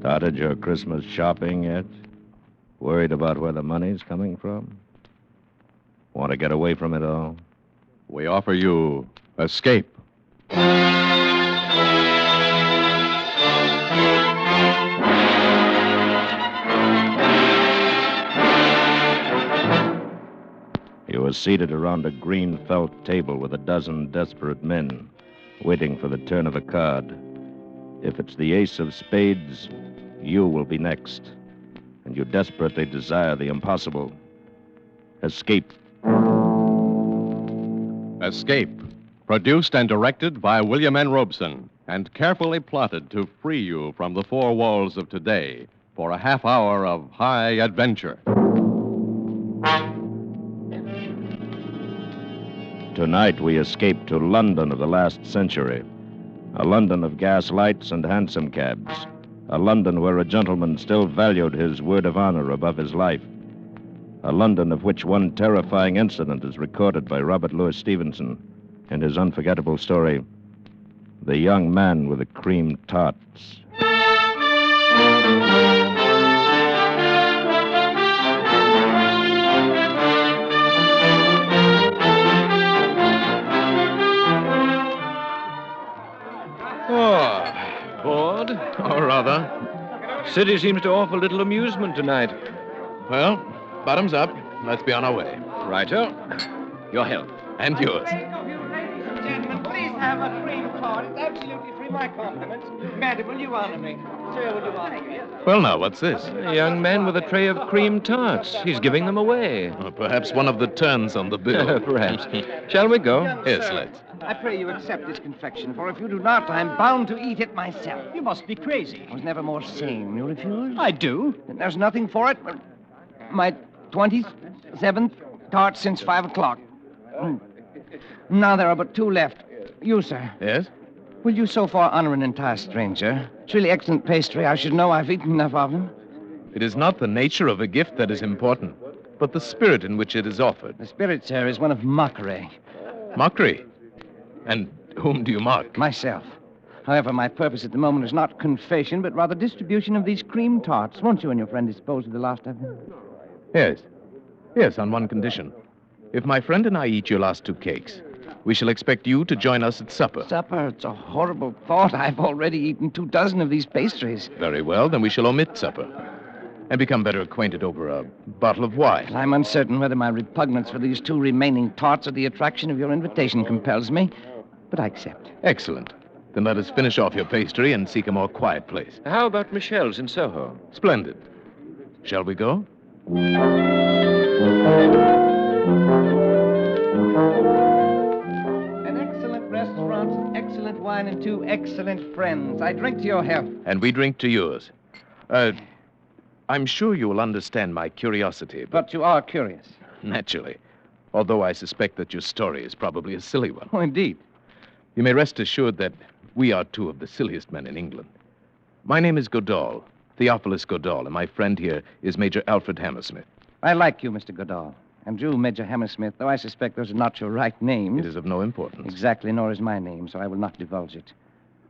Started your Christmas shopping yet? Worried about where the money's coming from? Want to get away from it all? We offer you escape. You were seated around a green felt table with a dozen desperate men, waiting for the turn of a card. If it's the ace of spades, you will be next. And you desperately desire the impossible. Escape. Escape. Produced and directed by William N. Robeson, and carefully plotted to free you from the four walls of today for a half hour of high adventure. Tonight we escape to London of the last century. A London of gas lights and hansom cabs. A London where a gentleman still valued his word of honor above his life. A London of which one terrifying incident is recorded by Robert Louis Stevenson in his unforgettable story, The Young Man with the Cream Tarts. Oh, bored? Or rather. City seems to offer little amusement tonight. Well, bottoms up. Let's be on our way. Righto. Your health. And yours. Gentlemen, please have a cream tart. It's absolutely free. My compliments. Madam, will you honor me? Sir, will you honor me? Well, now, what's this? A young man with a tray of cream tarts. He's giving them away. Perhaps one of the turns on the bill. Perhaps. Shall we go? Yes, Sir, let's. I pray you accept this confection, for if you do not, I'm bound to eat it myself. You must be crazy. I was never more sane. You refuse? I do. Then there's nothing for it but my 27th tart since 5 o'clock. Now there are but 2 left. You, sir. Yes? Will you so far honor an entire stranger? It's really excellent pastry. I should know I've eaten enough of them. It is not the nature of a gift that is important, but the spirit in which it is offered. The spirit, sir, is one of mockery. Mockery? And whom do you mock? Myself. However, my purpose at the moment is not confession, but rather distribution of these cream tarts. Won't you and your friend dispose of the last of them? Yes. Yes, on one condition. If my friend and I eat your last 2 cakes, we shall expect you to join us at supper. Supper? It's a horrible thought. I've already eaten 2 dozen of these pastries. Very well, then we shall omit supper and become better acquainted over a bottle of wine. I'm uncertain whether my repugnance for these 2 remaining tarts or the attraction of your invitation compels me, but I accept. Excellent. Then let us finish off your pastry and seek a more quiet place. How about Michelle's in Soho? Splendid. Shall we go? An excellent restaurant, excellent wine, and 2 excellent friends. I drink to your health. And we drink to yours. I'm sure you will understand my curiosity, But you are curious. naturally, although I suspect that your story is probably a silly one. Oh, indeed. You may rest assured that we are 2 of the silliest men in England. My name is Goodall, Theophilus Goodall, and my friend here is Major Alfred Hammersmith. I like you, Mr. Goodall. And you, Major Hammersmith, though I suspect those are not your right names. It is of no importance. Exactly, nor is my name, so I will not divulge it.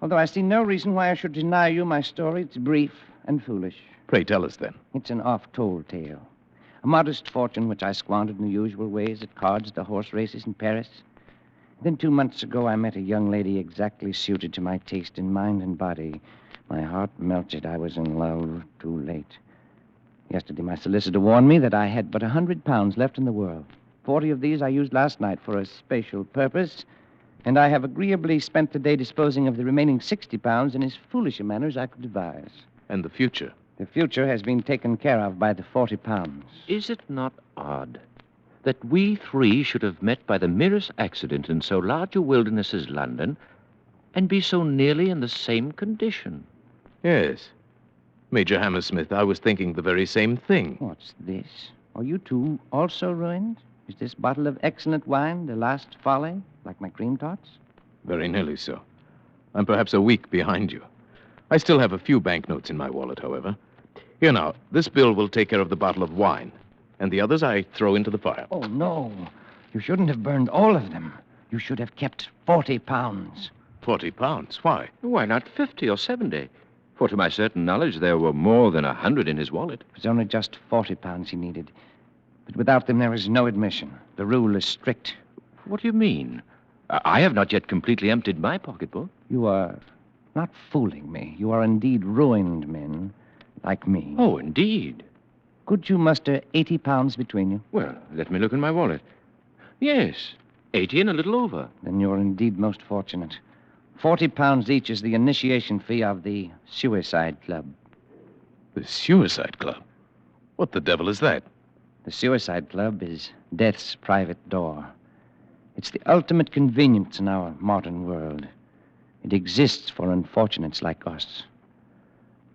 Although I see no reason why I should deny you my story. It's brief and foolish. Pray tell us then. It's an oft-told tale. A modest fortune which I squandered in the usual ways at cards, the horse races in Paris. Then 2 months ago, I met a young lady exactly suited to my taste in mind and body. My heart melted. I was in love too late. Yesterday, my solicitor warned me that I had but £100 left in the world. 40 of these I used last night for a special purpose, and I have agreeably spent the day disposing of the remaining £60 in as foolish a manner as I could devise. And the future? The future has been taken care of by the £40. Is it not odd that we 3 should have met by the merest accident in so large a wilderness as London and be so nearly in the same condition? Yes. Major Hammersmith, I was thinking the very same thing. What's this? Are you 2 also ruined? Is this bottle of excellent wine the last folly, like my cream tarts? Very nearly so. I'm perhaps a week behind you. I still have a few banknotes in my wallet, however. Here now, this bill will take care of the bottle of wine, and the others I throw into the fire. Oh, no. You shouldn't have burned all of them. You should have kept £40. £40? Why? Why not 50 or 70? For to my certain knowledge, there were more than 100 in his wallet. It was only just 40 pounds he needed. But without them, there is no admission. The rule is strict. What do you mean? I have not yet completely emptied my pocketbook. You are not fooling me. You are indeed ruined men, like me. Oh, indeed. Could you muster 80 pounds between you? Well, let me look in my wallet. Yes, 80 and a little over. Then you're indeed most fortunate. 40 pounds each is the initiation fee of the Suicide Club. The Suicide Club? What the devil is that? The Suicide Club is death's private door. It's the ultimate convenience in our modern world. It exists for unfortunates like us.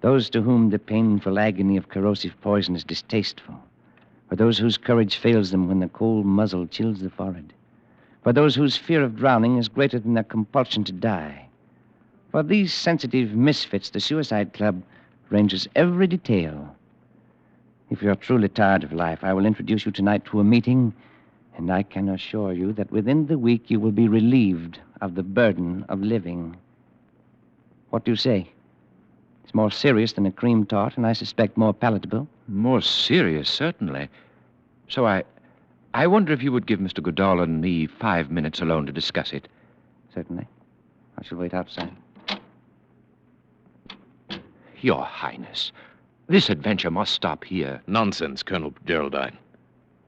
Those to whom the painful agony of corrosive poison is distasteful. For those whose courage fails them when the cold muzzle chills the forehead. For those whose fear of drowning is greater than their compulsion to die. For these sensitive misfits, the Suicide Club ranges every detail. If you're truly tired of life, I will introduce you tonight to a meeting, and I can assure you that within the week you will be relieved of the burden of living. What do you say? It's more serious than a cream tart, and I suspect more palatable. More serious, certainly. So I wonder if you would give Mr. Goodall and me 5 minutes alone to discuss it. Certainly. I shall wait outside. Your Highness, this adventure must stop here. Nonsense, Colonel Geraldine.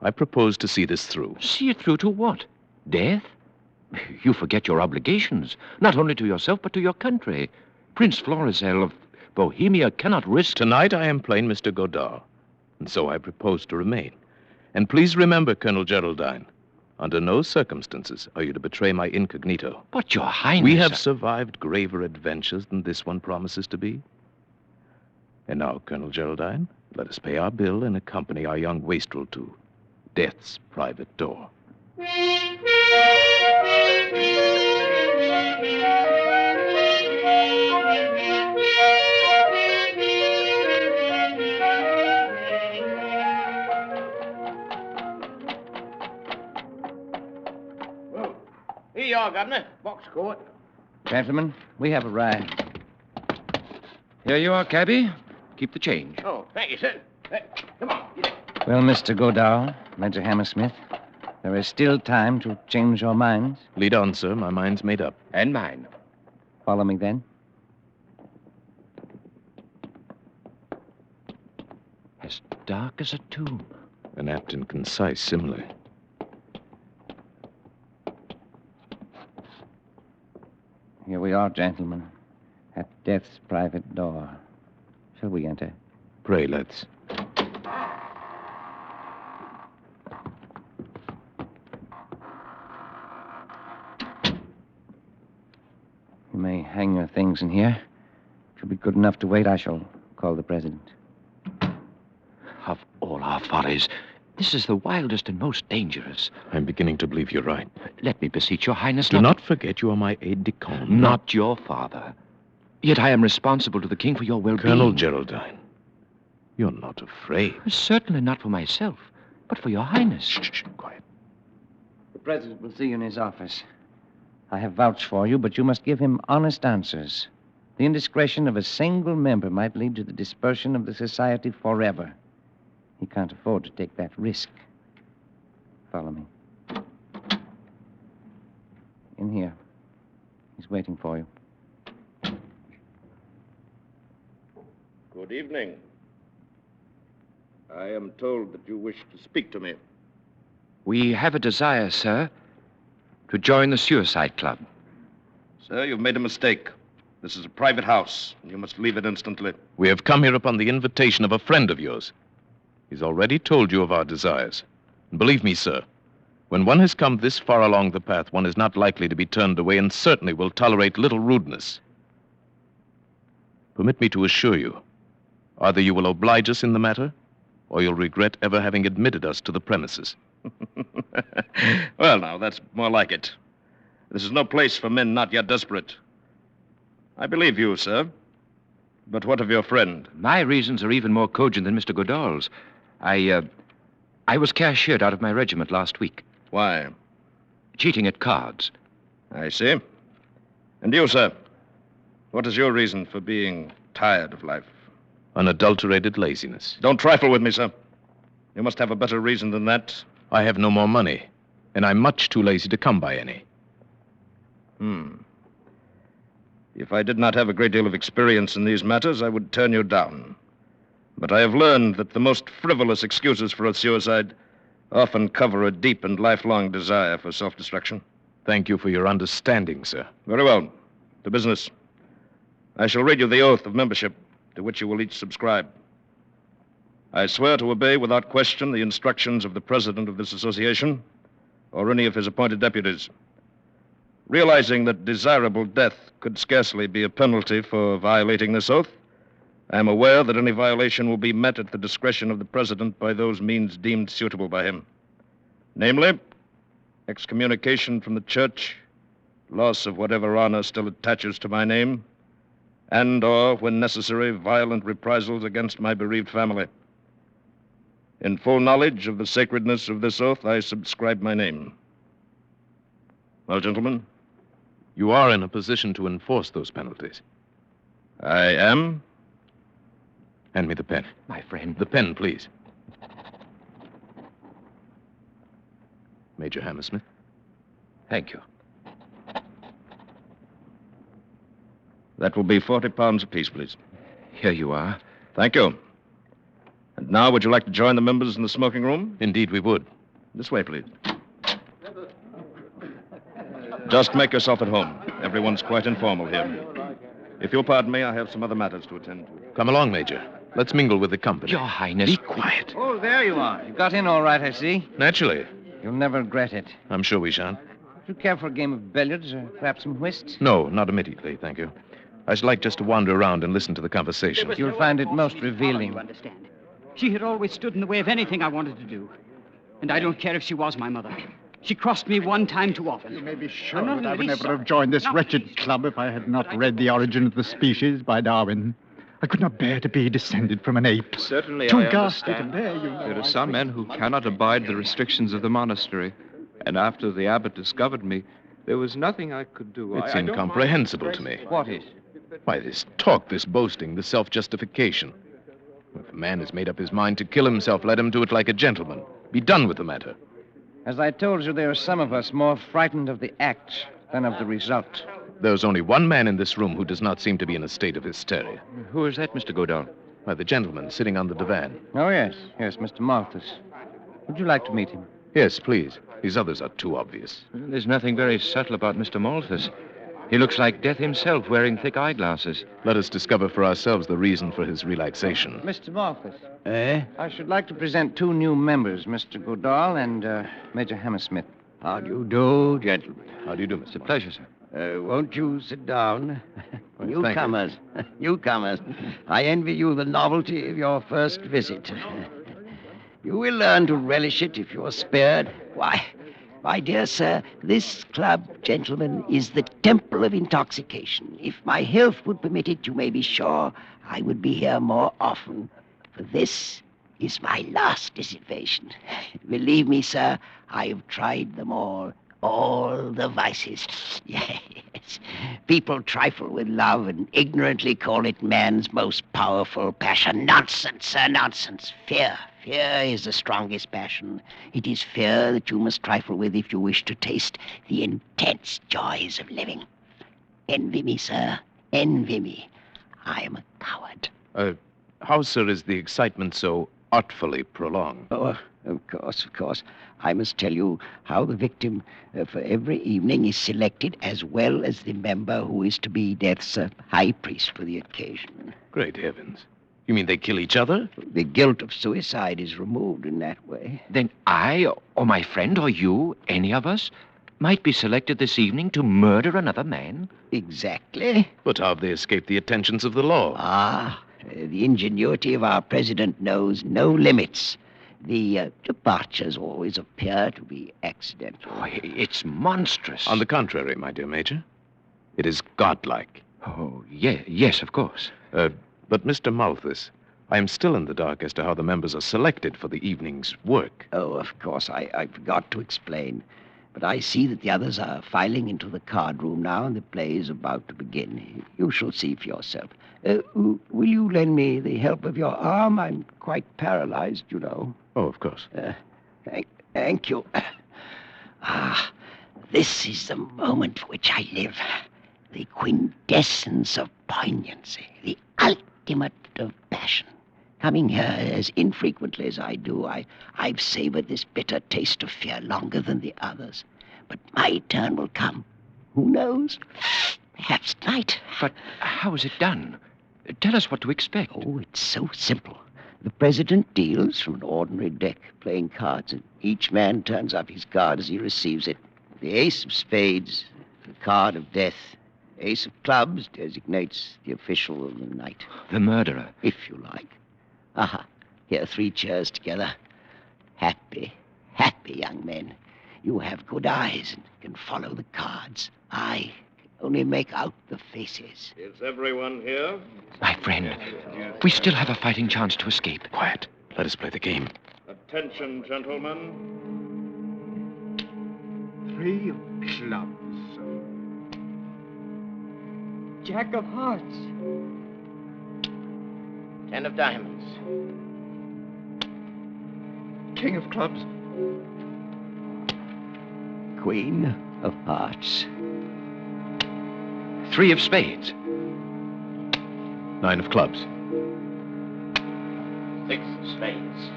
I propose to see this through. See it through to what? Death? You forget your obligations, not only to yourself, but to your country. Prince Florizel of Bohemia cannot risk... Tonight I am plain Mr. Godard, and so I propose to remain. And please remember, Colonel Geraldine, under no circumstances are you to betray my incognito. But, Your Highness... We have survived graver adventures than this one promises to be. And now, Colonel Geraldine, let us pay our bill and accompany our young wastrel to death's private door. Here you are, Governor. Box court. Gentlemen, we have arrived. Here you are, cabby. Keep the change. Oh, thank you, sir. Come on, get in. Well, Mr. Godard, Major Hammersmith, there is still time to change your minds. Lead on, sir. My mind's made up. And mine. Follow me, then. As dark as a tomb. An apt and concise simile. Here we are, gentlemen, at death's private door. Shall we enter? Pray, let's. You may hang your things in here. If you'll be good enough to wait, I shall call the president. Of all our follies, this is the wildest and most dangerous. I'm beginning to believe you're right. Let me beseech Your Highness Do not forget you are my aide-de-camp. Not your father. Yet I am responsible to the king for your well-being. Colonel Geraldine, you're not afraid. Certainly not for myself, but for Your Highness. Shh, quiet. The president will see you in his office. I have vouched for you, but you must give him honest answers. The indiscretion of a single member might lead to the dispersion of the society forever. He can't afford to take that risk. Follow me. In here. He's waiting for you. Good evening. I am told that you wish to speak to me. We have a desire, sir, to join the Suicide Club. Sir, you've made a mistake. This is a private house, and you must leave it instantly. We have come here upon the invitation of a friend of yours. He's already told you of our desires. And believe me, sir, when one has come this far along the path, one is not likely to be turned away and certainly will tolerate little rudeness. Permit me to assure you, either you will oblige us in the matter, or you'll regret ever having admitted us to the premises. Well, now, that's more like it. This is no place for men not yet desperate. I believe you, sir. But what of your friend? My reasons are even more cogent than Mr. Goodall's. I was cashiered out of my regiment last week. Why? Cheating at cards. I see. And you, sir? What is your reason for being tired of life. Unadulterated laziness. Don't trifle with me, sir. You must have a better reason than that. I have no more money, and I'm much too lazy to come by any. If I did not have a great deal of experience in these matters, I would turn you down. But I have learned that the most frivolous excuses for a suicide often cover a deep and lifelong desire for self-destruction. Thank you for your understanding, sir. Very well. To business. I shall read you the oath of membership to which you will each subscribe. I swear to obey without question the instructions of the president of this association or any of his appointed deputies. Realizing that desirable death could scarcely be a penalty for violating this oath, I am aware that any violation will be met at the discretion of the president by those means deemed suitable by him. Namely, excommunication from the church, loss of whatever honor still attaches to my name, and/or, when necessary, violent reprisals against my bereaved family. In full knowledge of the sacredness of this oath, I subscribe my name. Well, gentlemen? You are in a position to enforce those penalties. I am. Hand me the pen. My friend. The pen, please. Major Hammersmith. Thank you. That will be 40 pounds apiece, please. Here you are. Thank you. And now, would you like to join the members in the smoking room? Indeed, we would. This way, please. Just make yourself at home. Everyone's quite informal here. If you'll pardon me, I have some other matters to attend to. Come along, Major. Let's mingle with the company. Your Highness. Be quiet. Oh, there you are. You got in all right, I see. Naturally. You'll never regret it. I'm sure we shan't. Do you care for a game of billiards or perhaps some whist? No, not immediately, thank you. I should like just to wander around and listen to the conversation. You'll find it most revealing. You understand? She had always stood in the way of anything I wanted to do. And I don't care if she was my mother. She crossed me one time too often. You may be sure I'm not that I would really never sorry. have joined this No. wretched club if I had not read The Origin of the Species by Darwin. I could not bear to be descended from an ape. Certainly, Too I ghastly to understand. bear, you know. There are some men who cannot abide the restrictions of the monastery. And after the abbot discovered me, there was nothing I could do. It's I don't incomprehensible mind to me. What is? Why, this talk, this boasting, this self-justification. If a man has made up his mind to kill himself, let him do it like a gentleman. Be done with the matter. As I told you, there are some of us more frightened of the act than of the result. There's only one man in this room who does not seem to be in a state of hysteria. Who is that, Mr. Godal? Why, the gentleman sitting on the divan. Oh, yes. Yes, Mr. Malthus. Would you like to meet him? Yes, please. These others are too obvious. There's nothing very subtle about Mr. Malthus. He looks like death himself, wearing thick eyeglasses. Let us discover for ourselves the reason for his relaxation. Mr. Malthus. I should like to present two new members, Mr. Godal and Major Hammersmith. How do you do, gentlemen? How do you do, It's Mr. a pleasure, sir. Won't you sit down? Well, Newcomers. Newcomers. I envy you the novelty of your first visit. You will learn to relish it if you're spared. Why, my dear sir, this club, gentlemen, is the temple of intoxication. If my health would permit it, you may be sure I would be here more often. For this is my last dissipation. Believe me, sir, I have tried them all the vices. Yes. People trifle with love and ignorantly call it man's most powerful passion. Nonsense, sir, nonsense. Fear. Fear is the strongest passion. It is fear that you must trifle with if you wish to taste the intense joys of living. Envy me, sir. Envy me. I am a coward. How, sir, is the excitement so artfully prolonged? Oh, of course. I must tell you how the victim for every evening is selected, as well as the member who is to be death's high priest for the occasion. Great heavens. You mean they kill each other? The guilt of suicide is removed in that way. Then I, or my friend, or you, any of us, might be selected this evening to murder another man? Exactly. But how have they escaped the attentions of the law? The ingenuity of our president knows no limits. The departures always appear to be accidental. Oh, it's monstrous. On the contrary, my dear Major, it is godlike. Oh, yes, of course. But, Mr. Malthus, I am still in the dark as to how the members are selected for the evening's work. Oh, of course, I forgot to explain. But I see that the others are filing into the card room now, and the play is about to begin. You shall see for yourself. Will you lend me the help of your arm? I'm quite paralyzed, you know. Oh, of course. Thank you. This is the moment for which I live. The quintessence of poignancy, the ultimate of passion. Coming here as infrequently as I do, I've savored this bitter taste of fear longer than the others. But my turn will come. Who knows? Perhaps tonight. But how is it done? Tell us what to expect. Oh, it's so simple. The president deals from an ordinary deck, playing cards, and each man turns up his card as he receives it. The ace of spades, the card of death. Ace of clubs designates the official of the night. The murderer. If you like. Here, 3 chairs together. Happy young men. You have good eyes and can follow the cards. I only make out the faces. Is everyone here? My friend, we still have a fighting chance to escape. Quiet. Let us play the game. Attention, gentlemen. 3 of clubs. Jack of hearts. 10 of diamonds. King of clubs. Queen of hearts. 3 of spades. 9 of clubs. 6 of spades.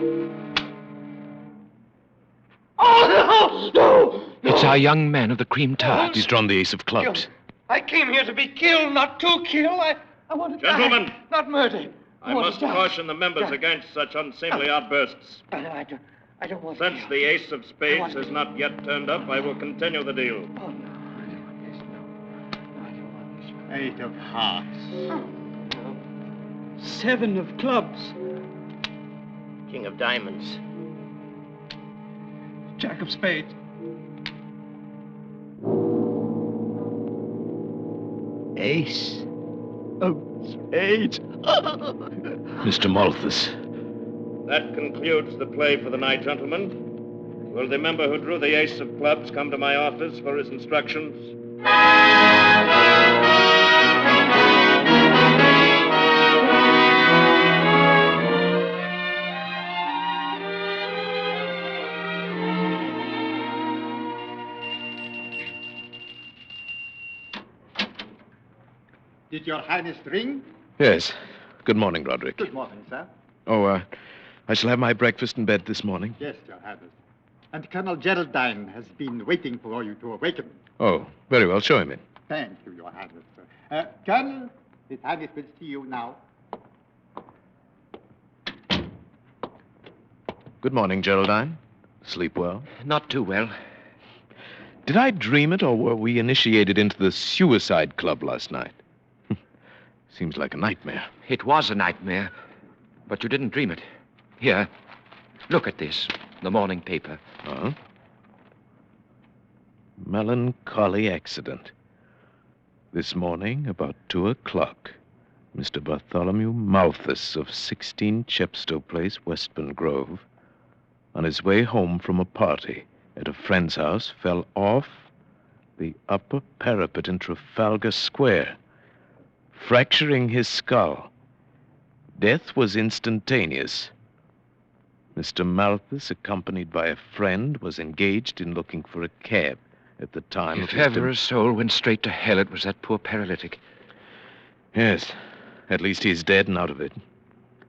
Oh, no! It's our young man of the cream tarts. He's drawn the ace of clubs. I came here to be killed, not to kill. I want to Gentlemen. die, not murder. I must caution the members against such unseemly outbursts. I don't want Since the ace of spades has not yet turned up, I will continue the deal. Oh, no. I don't want this. No. I don't want this. 8 of hearts. No. 7 of clubs. King of diamonds. Jack of spades. Ace of spades. Mr. Malthus. That concludes the play for the night, gentlemen. Will the member who drew the ace of clubs come to my office for his instructions? Did your highness ring? Yes. Good morning, Roderick. Good morning, sir. Oh, I shall have my breakfast in bed this morning. Yes, your highness. And Colonel Geraldine has been waiting for you to awaken. Oh, very well. Show him in. Thank you, your highness. Colonel, his highness will see you now. Good morning, Geraldine. Sleep well? Not too well. Did I dream it, or were we initiated into the suicide club last night? Seems like a nightmare. It was a nightmare, but you didn't dream it. Here, look at this, the morning paper. Huh? Melancholy accident. This morning, about 2 o'clock, Mr. Bartholomew Malthus of 16 Chepstow Place, Westbourne Grove, on his way home from a party at a friend's house, fell off the upper parapet in Trafalgar Square, fracturing his skull. Death was instantaneous. Mr. Malthus, accompanied by a friend, was engaged in looking for a cab at the time If ever a soul went straight to hell, it was that poor paralytic. Yes, at least he's dead and out of it.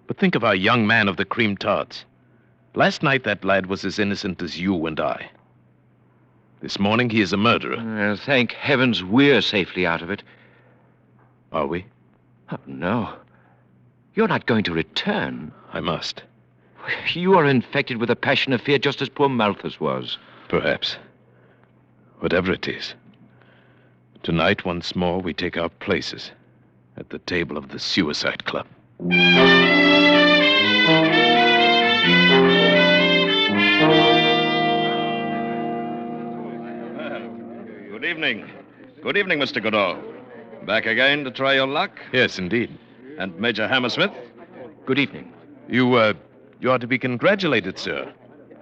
But think of our young man of the cream tarts. Last night, that lad was as innocent as you and I. This morning, he is a murderer. Well, thank heavens we're safely out of it. Are we? Oh, no. You're not going to return. I must. You are infected with a passion of fear just as poor Malthus was. Perhaps. Whatever it is. Tonight, once more, we take our places at the table of the Suicide Club. Good evening. Good evening, Mr. Godot. Back again to try your luck? Yes, indeed. And Major Hammersmith? Good evening. You are to be congratulated, sir,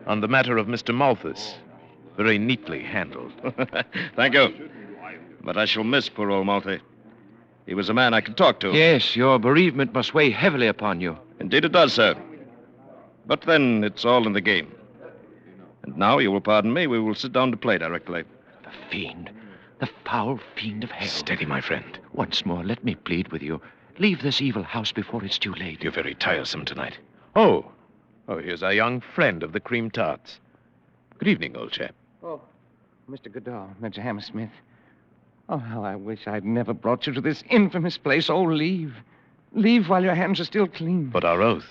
on the matter of Mr. Malthus. Very neatly handled. Thank you. But I shall miss poor old Malty. He was a man I could talk to. Yes, your bereavement must weigh heavily upon you. Indeed it does, sir. But then it's all in the game. And now, you will pardon me, we will sit down to play directly. The fiend. The foul fiend of hell. Steady, my friend. Once more, let me plead with you. Leave this evil house before it's too late. You're very tiresome tonight. Oh, here's our young friend of the cream tarts. Good evening, old chap. Oh, Mr. Goodall, Major Hammersmith. Oh, how I wish I'd never brought you to this infamous place. Oh, leave. Leave while your hands are still clean. But our oath.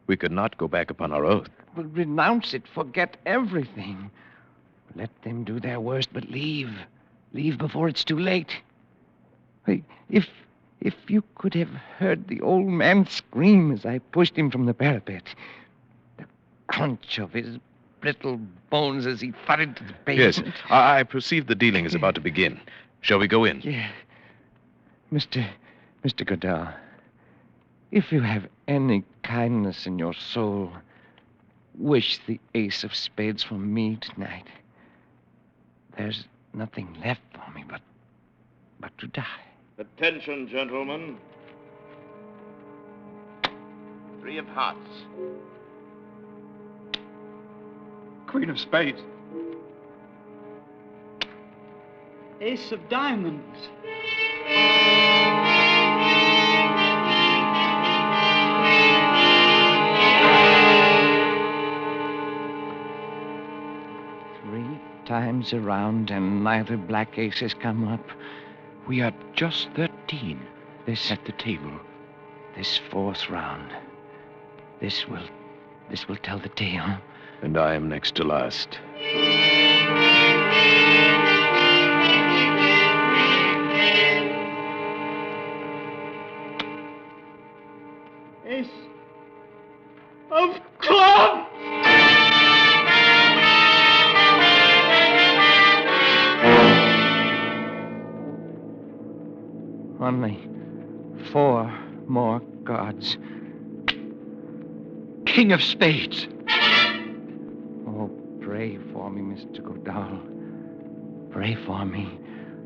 We could not go back upon our oath. Well, renounce it. Forget everything. Let them do their worst, but leave. Leave before it's too late. Hey, if you could have heard the old man scream as I pushed him from the parapet, the crunch of his brittle bones as he thudded to the pavement. Yes, I perceive the dealing is about to begin. Shall we go in? Yeah. Mr. Goodall, if you have any kindness in your soul, wish the ace of spades for me tonight. There's nothing left for me but to die. Attention, gentlemen. 3 of hearts. Queen of spades. Ace of diamonds. Three times around and neither black ace has come up. We are just 13 at the table. This 4th round. This will tell the tale. And I am next to last. Ace of clubs! Only 4 more cards. King of spades. Oh, pray for me, Mr. Goodall. Pray for me.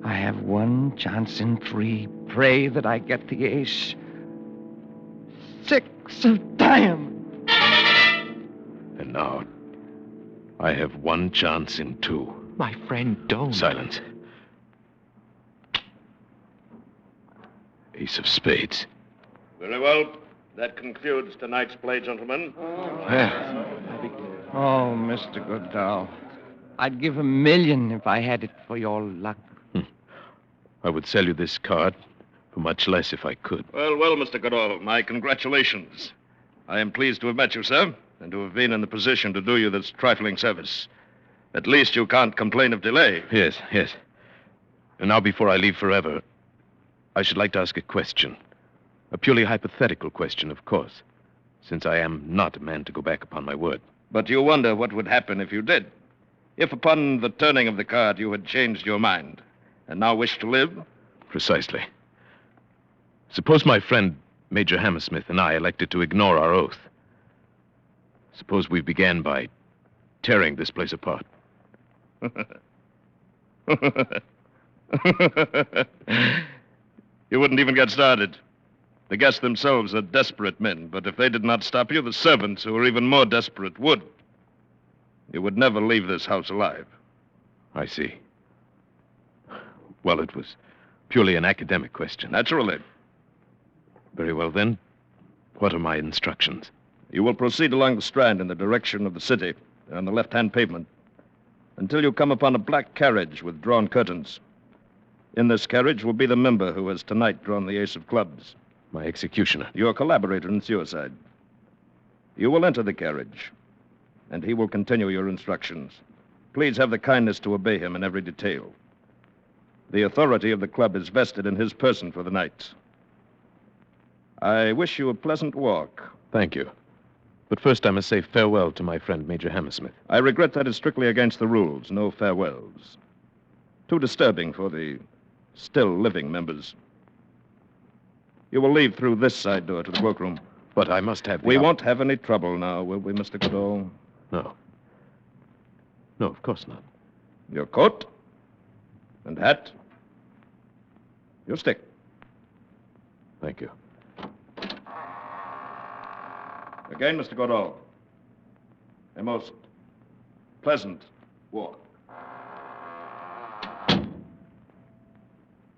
I have 1 chance in 3. Pray that I get the ace. 6 of diamonds. And now, I have 1 chance in 2. My friend, don't. Silence. Ace of spades. Very well. That concludes tonight's play, gentlemen. Oh, Mr. Goodall. I'd give $1 million if I had it for your luck. I would sell you this card for much less if I could. Well, Mr. Goodall, my congratulations. I am pleased to have met you, sir, and to have been in the position to do you this trifling service. At least you can't complain of delay. Yes. And now, before I leave forever, I should like to ask a question. A purely hypothetical question, of course, since I am not a man to go back upon my word. But you wonder what would happen if you did. If upon the turning of the card you had changed your mind and now wish to live? Precisely. Suppose my friend, Major Hammersmith, and I elected to ignore our oath. Suppose we began by tearing this place apart. You wouldn't even get started. The guests themselves are desperate men, but if they did not stop you, the servants, who are even more desperate, would. You would never leave this house alive. I see. Well, it was purely an academic question. Naturally. Very well, then. What are my instructions? You will proceed along the Strand in the direction of the city, on the left-hand pavement, until you come upon a black carriage with drawn curtains. In this carriage will be the member who has tonight drawn the ace of clubs. My executioner. Your collaborator in suicide. You will enter the carriage, and he will continue your instructions. Please have the kindness to obey him in every detail. The authority of the club is vested in his person for the night. I wish you a pleasant walk. Thank you. But first I must say farewell to my friend, Major Hammersmith. I regret that is strictly against the rules. No farewells. Too disturbing for the still living members. You will leave through this side door to the workroom. But I must have We won't have any trouble now, will we, Mr. Goodall? No. No, of course not. Your coat and hat. Your stick. Thank you. Again, Mr. Godall. A most pleasant walk.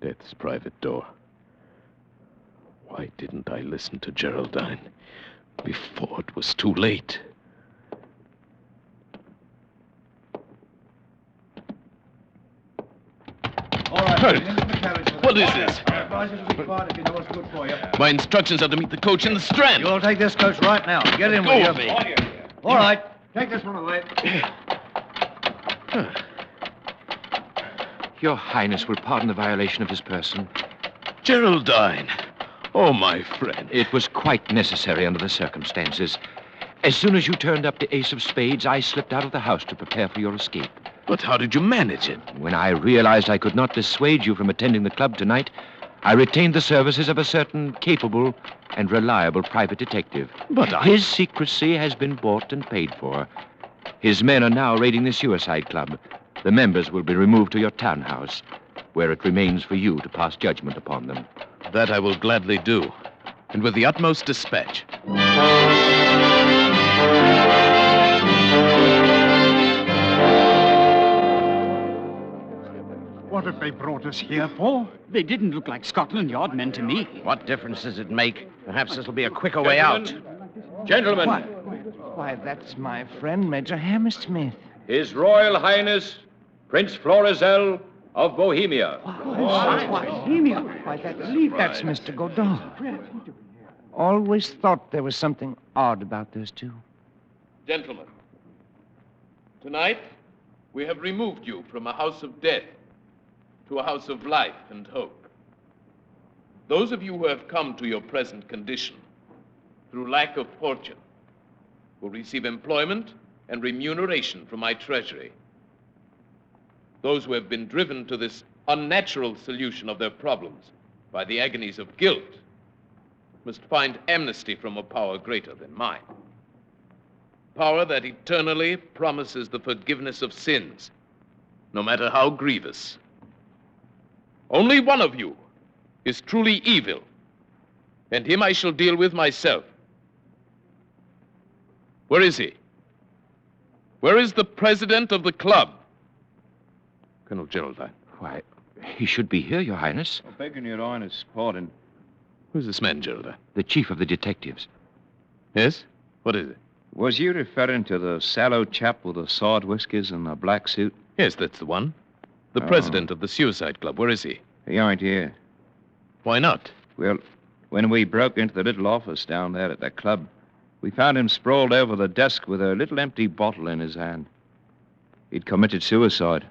Death's private door. Why didn't I listen to Geraldine before it was too late? All right, into the carriage. What is this? Advise you to be quiet if you know what's good for you. My instructions are to meet the coach in the Strand. You'll take this coach right now. Get in Go with with me. All right, take this one away. Your Highness will pardon the violation of his person. Geraldine. Oh, my friend. It was quite necessary under the circumstances. As soon as you turned up the ace of spades, I slipped out of the house to prepare for your escape. But how did you manage it? When I realized I could not dissuade you from attending the club tonight, I retained the services of a certain capable and reliable private detective. But His secrecy has been bought and paid for. His men are now raiding the suicide club. The members will be removed to your townhouse, where it remains for you to pass judgment upon them. That I will gladly do, and with the utmost dispatch. What have they brought us here for? They didn't look like Scotland Yard men to me. What difference does it make? Perhaps this will be a quicker way out. Gentlemen, Why, that's my friend, Major Hammersmith. His Royal Highness, Prince Florizel of Bohemia. That's Mr. Godall. Always thought there was something odd about those two. Gentlemen, tonight we have removed you from a house of death to a house of life and hope. Those of you who have come to your present condition through lack of fortune will receive employment and remuneration from my treasury. Those who have been driven to this unnatural solution of their problems by the agonies of guilt must find amnesty from a power greater than mine. Power that eternally promises the forgiveness of sins, no matter how grievous. Only one of you is truly evil, and him I shall deal with myself. Where is he? Where is the president of the club? Colonel Geraldine. Why, he should be here, Your Highness. Begging your Highness' pardon. Who's this man, Geraldine? The chief of the detectives. Yes? What is it? Was you referring to the sallow chap with the side whiskers and the black suit? Yes, that's the one. The president of the suicide club. Where is he? He ain't here. Why not? Well, when we broke into the little office down there at the club, we found him sprawled over the desk with a little empty bottle in his hand. He'd committed suicide.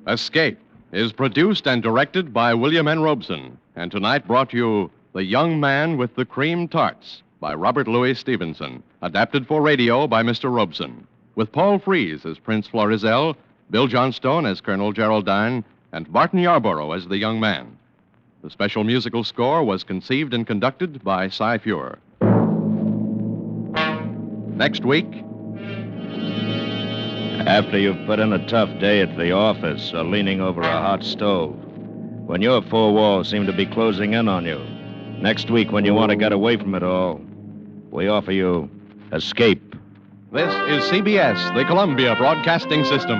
Escape is produced and directed by William N. Robeson, and tonight brought you The Young Man with the Cream Tarts by Robert Louis Stevenson, adapted for radio by Mr. Robeson, with Paul Frees as Prince Florizel, Bill Johnstone as Colonel Geraldine, and Barton Yarborough as the young man. The special musical score was conceived and conducted by Cy Feuer. Next week, after you've put in a tough day at the office or leaning over a hot stove, when your four walls seem to be closing in on you, next week when you want to get away from it all, we offer you Escape. this is CBS, the Columbia Broadcasting System.